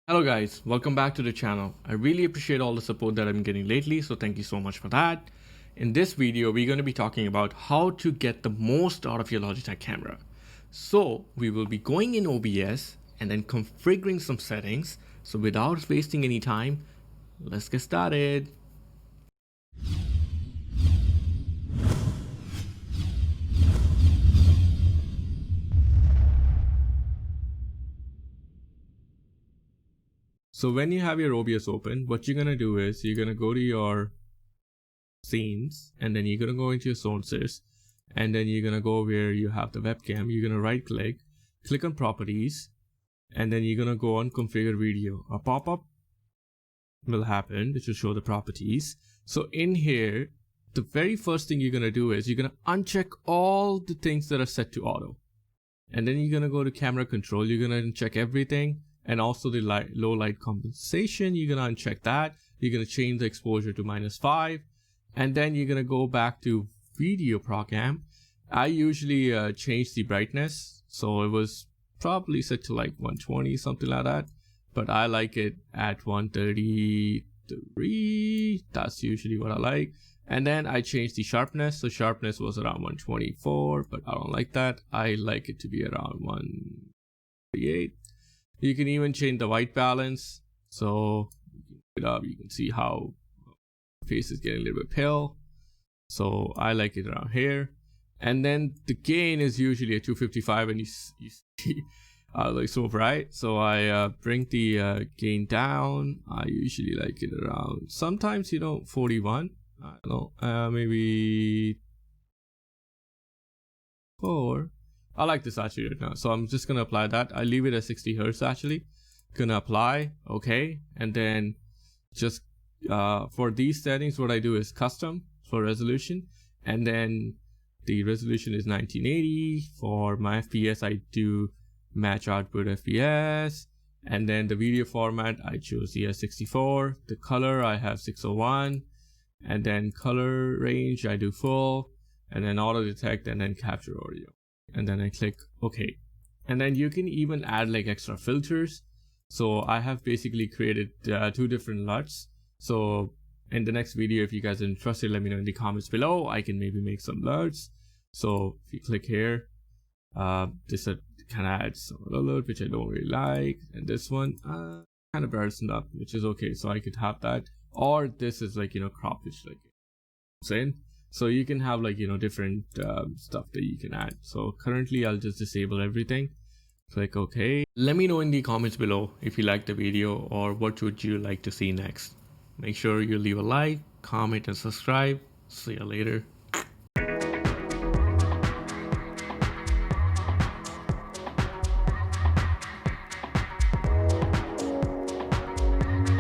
Hello guys, welcome back to the channel. I really appreciate all the support that I'm getting lately, so thank you so much for that. In this video, we're going to be talking about how to get the most out of your Logitech camera. So we will be going in OBS and then configuring some settings. So without wasting any time, let's get started. So when you have your OBS open, what you're going to do is you're going to go to your scenes and then you're going to go into your sources and then you're going to go where you have the webcam. You're going to right click on properties, and then you're going to go on configure video. A pop-up will happen which will show the properties. So in here, the very first thing you're going to do is you're going to uncheck all the things that are set to auto, and then you're going to go to camera control. You're going to uncheck everything, and also the low light compensation, you're going to uncheck that. You're going to change the exposure to -5, and then you're going to go back to video program. I usually change the brightness, so it was probably set to like 120, something like that, but I like it at 133. That's usually what I like. And then I changed the sharpness, so sharpness was around 124, but I don't like that. I like it to be around 138. You can even change the white balance, so you can see how face is getting a little bit pale, so I like it around here. And then the gain is usually a 255, and you see like so bright, so I bring the gain down. I usually like it around, sometimes 41, I don't know, maybe 4. I like this actually right now, so I'm just gonna apply that. I leave it at 60 hertz actually. Gonna apply, okay, and then just for these settings, what I do is custom for resolution, and then the resolution is 1980. For my FPS, I do match output FPS, and then the video format, I choose the S64. The color, I have 601, and then color range, I do full, and then auto detect, and then capture audio, and then I click OK. And then you can even add like extra filters. So I have basically created 2 different LUTs. So in the next video, if you guys are interested, let me know in the comments below. I can maybe make some LUTs. So if you click here, this kind of adds some alert, which I don't really like, and this one kind of brightens up, which is okay. So I could have that, or this is like crop, which like saying. So you can have like different stuff that you can add. So currently I'll just disable everything. Click OK. Let me know in the comments below if you liked the video or what would you like to see next. Make sure you leave a like, comment, and subscribe. See you later.